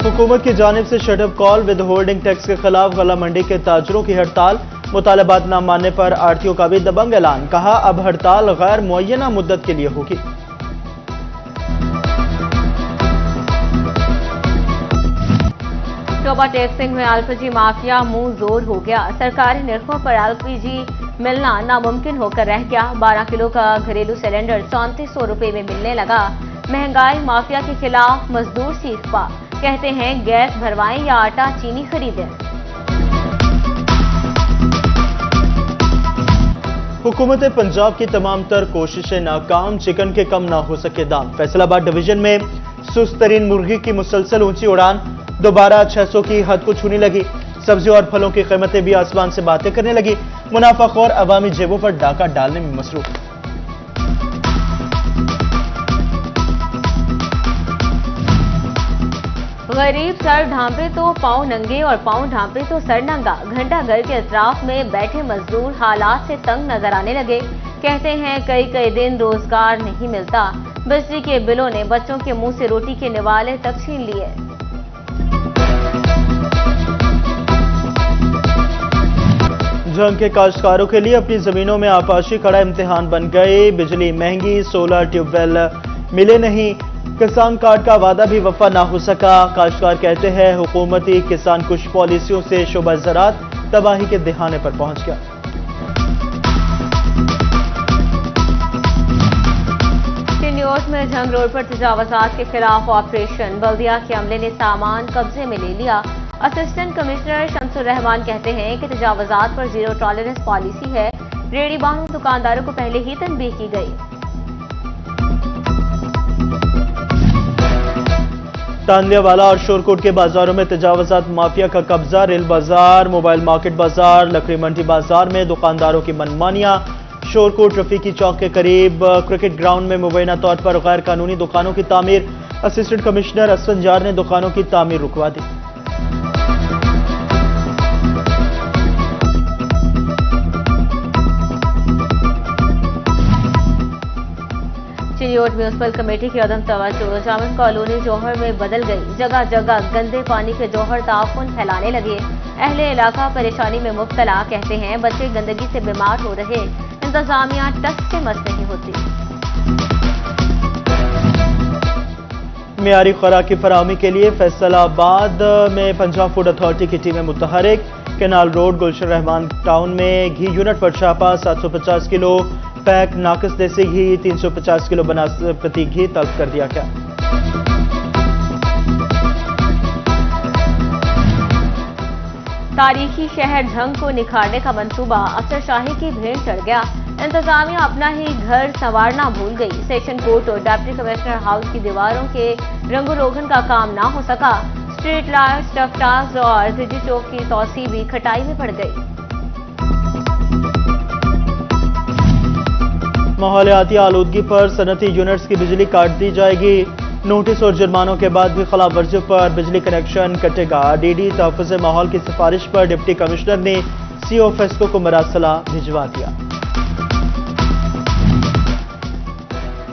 हुकूमत की जानिब से shut up call, with holding tax के खिलाफ गला मंडी के ताजरों की हड़ताल, मुतालबात न मानने पर आड़तियों का भी दबंग ऐलान। कहा अब हड़ताल गैर मुअय्यना मुद्दत के लिए होगी। टोबा टैक्सिंग में एलपीजी माफिया मुंह जोर हो गया। सरकारी निर्खों पर एलपीजी मिलना नामुमकिन होकर रह गया। 12 किलो का घरेलू सिलेंडर 3400 रुपए में मिलने लगा। महंगाई माफिया के खिलाफ मजदूर सीख पा, कहते हैं गैस भरवाएं या आटा चीनी खरीदें। हुकूमत पंजाब की तमाम तर कोशिशें नाकाम, चिकन के कम ना हो सके दाम। फैसलाबाद डिवीजन में सुस्त तरीन मुर्गी की मुसलसल ऊंची उड़ान, दोबारा 600 की हद को छूने लगी। सब्जी और फलों की कीमतें भी आसमान से बातें करने लगी। मुनाफाखोर अवामी जेबों पर डाका डालने में मसरूफ। गरीब सर ढांपे तो पांव नंगे और पांव ढांपे तो सर नंगा। घंटा घर के अतराफ में बैठे मजदूर हालात से तंग नजर आने लगे। कहते हैं कई दिन रोजगार नहीं मिलता। बिजली के बिलों ने बच्चों के मुंह से रोटी के निवाले तक छीन लिए। झंग के काश्तकारों के लिए अपनी जमीनों में आपाशी कड़ा इम्तिहान बन गए। बिजली महंगी, सोलर ट्यूबवेल मिले नहीं, किसान कार्ड का वादा भी वफा ना हो सका। काश्तकार कहते हैं हुकूमती किसान कुश पॉलिसियों से शोबा ज़राअत तबाही के दिहाने पर पहुंच गया। चिन्योट में झंग रोड पर तजावजात के खिलाफ ऑपरेशन, बल्दिया के अमले ने सामान कब्जे में ले लिया। असिस्टेंट कमिश्नर शमसुर रहमान कहते हैं कि तजावजात पर जीरो टॉलरेंस पॉलिसी है। रेडी बानू दुकानदारों को पहले ही तनबीह की गई। तांदियावाला और शोरकोट के बाजारों में तजावजात माफिया का कब्जा। रेल बाजार, मोबाइल मार्केट बाजार, लकड़ी मंडी बाजार में दुकानदारों की मनमानियां। शोरकोट रफीकी चौक के करीब क्रिकेट ग्राउंड में मुबैना तौर पर गैर कानूनी दुकानों की तामीर। असिस्टेंट कमिश्नर असफंजार ने दुकानों की तामीर रुकवा दी। चिन्योट म्यूनसिपल कमेटी की अदम तवज्जो जामिन कॉलोनी जौहर में बदल गई। जगह जगह गंदे पानी के जौहर ताफुन फैलाने लगे। अहले इलाका परेशानी में मुब्तला, कहते हैं बच्चे गंदगी से बीमार हो रहे। इंतजामिया टस से मस नहीं होती। मियारी खुराक की फराहमी के लिए फैसलाबाद में पंजाब फूड अथॉरिटी की टीमें मुतहरिक। केनाल रोड गुलशन रहमान टाउन में घी यूनिट पर छापा। 750 किलो पैक नाकिस देसी घी, 350 किलो बनास्पति घी तलब कर दिया गया। तारीखी शहर झंग को निखारने का मंसूबा अफसरशाही की भेंट चढ़ गया। इंतजामिया अपना ही घर संवारना भूल गई। सेशन कोर्ट और डिप्टी कमिश्नर हाउस की दीवारों के रंगरोगन का काम ना हो सका। स्ट्रीट लाइट, स्टफटास और जिजी चौक की तौसी भी खटाई में पड़ गई। माहौलियाती आलूदगी पर सनती यूनिट्स की बिजली काट दी जाएगी। नोटिस और जुर्मानों के बाद भी खिलाफ वर्जियों पर बिजली कनेक्शन कटेगा। डीडी तहफ़्फ़ुज़ माहौल की सिफारिश पर डिप्टी कमिश्नर ने सीओ फेस्को को मरासला भिजवा दिया।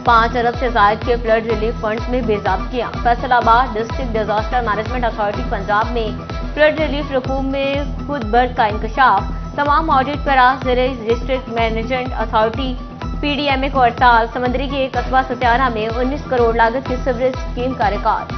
5 अरब से जायद के फ्लड रिलीफ फंड्स में बेज़ाब्तियां। Faisalabad district disaster management authority Punjab में फ्लड रिलीफ रकूम में खुद बर्द का इंकशाफ। तमाम ऑडिट पर आज डिस्ट्रिक्ट मैनेजमेंट अथॉरिटी पीडीएमए को हड़ताल। समंदरी के कस्बा सत्यारा में 19 करोड़ लागत की सीवरेज स्कीम का रिकॉर्ड।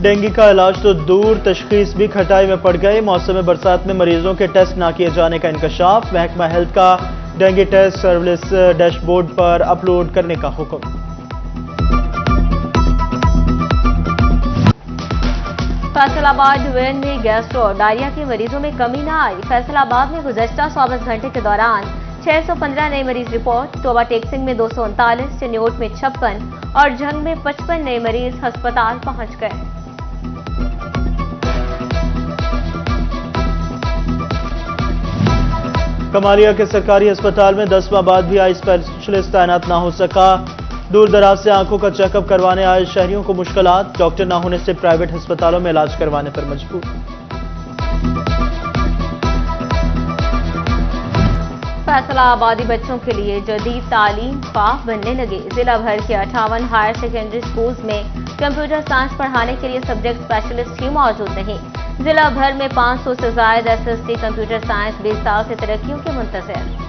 डेंगू का इलाज तो दूर, तशखीस भी खटाई में पड़ गई। मौसम बरसात में मरीजों के टेस्ट ना किए जाने का इंकशाफ। महकमा हेल्थ का डेंगू टेस्ट सर्विस डैशबोर्ड पर अपलोड करने का हुक्म। फैसलाबाद डिवीजन में गैस्ट्रो और डायरिया के मरीजों में कमी न आई। फैसलाबाद में गुज़श्ता 24 घंटे के दौरान 615 नए मरीज रिपोर्ट। टोबा टेक्सिंग में 239, चिन्योट में 56 और झंग में 55 नए मरीज अस्पताल पहुंच गए। कमालिया के सरकारी अस्पताल में 10 माह बाद भी आई स्पेशलिस्ट तैनात ना हो सका। दूर दराज से आंखों का चेकअप करवाने आए शहरियों को मुश्किलात। डॉक्टर ना होने से प्राइवेट अस्पतालों में इलाज करवाने पर मजबूर। फैसलाबादी बच्चों के लिए जदीद तालीम ख्वाब बनने लगे। जिला भर के 58 हायर सेकेंडरी स्कूल्स में कंप्यूटर साइंस पढ़ाने के लिए सब्जेक्ट स्पेशलिस्ट ही मौजूद नहीं। जिला भर में 500 से ज्यादा एसएसटी कंप्यूटर साइंस 20 साल से तरक्कियों के मुंतज़िर।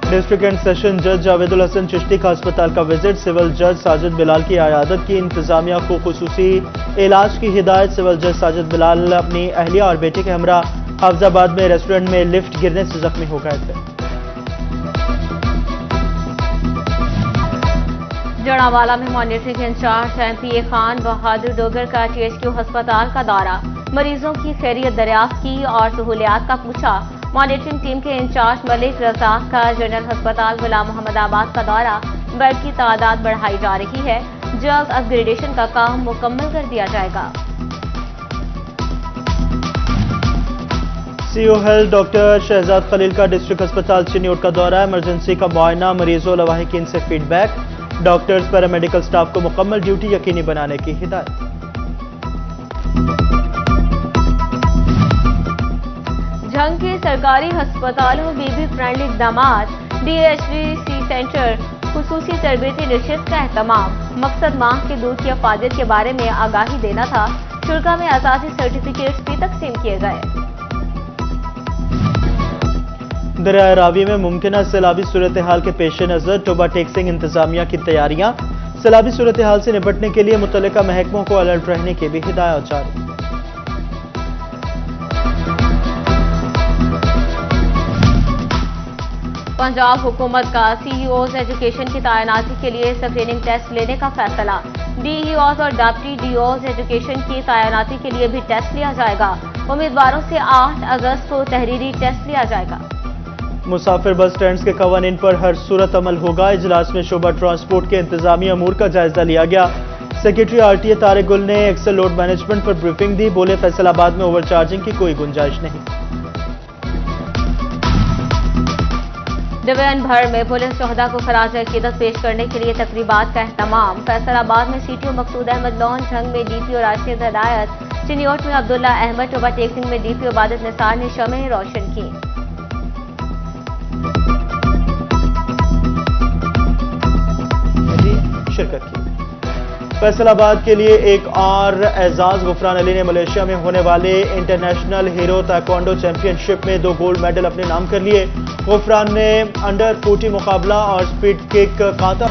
डिस्ट्रिक्ट एंड सेशन जज जावेदुल हसन चिश्ती का अस्पताल का विजिट। सिविल जज साजिद बिलाल की आयादत की। इंतजामिया को खुसूसी इलाज की हिदायत। सिविल जज साजिद बिलाल अपनी अहलिया और बेटे के हमरा हाफिजाबाद में रेस्टोरेंट में लिफ्ट गिरने से जख्मी हो गए थे। जड़ावाला में मॉनिटरिंग इंचार्ज एमपीए खान बहादुर डोगर का टीएचक्यू अस्पताल का दौरा। मरीजों की खैरियत दरियाफ्त की और सहूलियात का पूछा। मॉनिटरिंग टीम के इंचार्ज मलिक रजाक का जनरल अस्पताल गुलाम मोहम्मदाबाद का दौरा। बेड की तादाद बढ़ाई जा रही है। जल्द अपग्रेडेशन का काम मुकम्मल कर दिया जाएगा। CO health doctor Shahzad Khalil का डिस्ट्रिक्ट अस्पताल चिन्योट का दौरा। इमरजेंसी का मुआयना। मरीजों लवाहिकीन से फीडबैक। डॉक्टर्स पैरामेडिकल स्टाफ को मुकम्मल ड्यूटी यकीनी बनाने की हिदायत। झंग के सरकारी अस्पतालों में बेबी फ्रेंडली इक़दामात। डीएचडी सेंटर खुसूसी तरबियती नशिस्त का एहतमाम। मकसद मां के दूध की अफादियत के बारे में आगाही देना था। शुल्का में असासी सर्टिफिकेट्स भी तकसीम किए गए। दरिया रावी में मुमकिन सैलाबी सूरत हाल के पेश नजर टोबा टेक्सिंग इंतजामिया की तैयारियां। सैलाबी सूरत हाल से निपटने के लिए मुतल्लिका महकमों को अलर्ट रहने की भी हिदायत जारी। पंजाब हुकूमत का सीईओज एजुकेशन की तैनाती के लिए स्क्रीनिंग टेस्ट लेने का फैसला। डीईओज और डिप्टी डीओज एजुकेशन की तैनाती के लिए भी टेस्ट लिया जाएगा। उम्मीदवारों से 8 अगस्त को तहरीरी टेस्ट लिया जाएगा। मुसाफिर बस स्टैंड के कवानीन पर हर सूरत अमल होगा। इजलास में शोबा ट्रांसपोर्ट के इंतजामी अमूर का जायजा लिया गया। सेक्रेटरी आरटीए तारिक गुल ने एक्सेल लोड मैनेजमेंट पर ब्रीफिंग दी। बोले फैसलाबाद में ओवरचार्जिंग की कोई गुंजाइश नहीं। डिवीजन भर में पुलिस शोहदा को खराज अकीदत पेश करने के लिए तकरीबात का एहतमाम। फैसलाबाद में सीटीओ मकसूद अहमद लॉन, झंग में डीपीओ राशिद हदायत, चिन्योट में अब्दुल्ला अहमद, टोबा टेक्सिंग में डीपीओ इबादत निसार ने शमें रोशन की। शिरकत की। फैसलाबाद के लिए एक और एजाज। गुफरान अली ने मलेशिया में होने वाले इंटरनेशनल हीरो ताइक्वांडो चैंपियनशिप में 2 गोल्ड मेडल अपने नाम कर लिए। गुफरान ने अंडर 40 मुकाबला और स्पीड किक काता।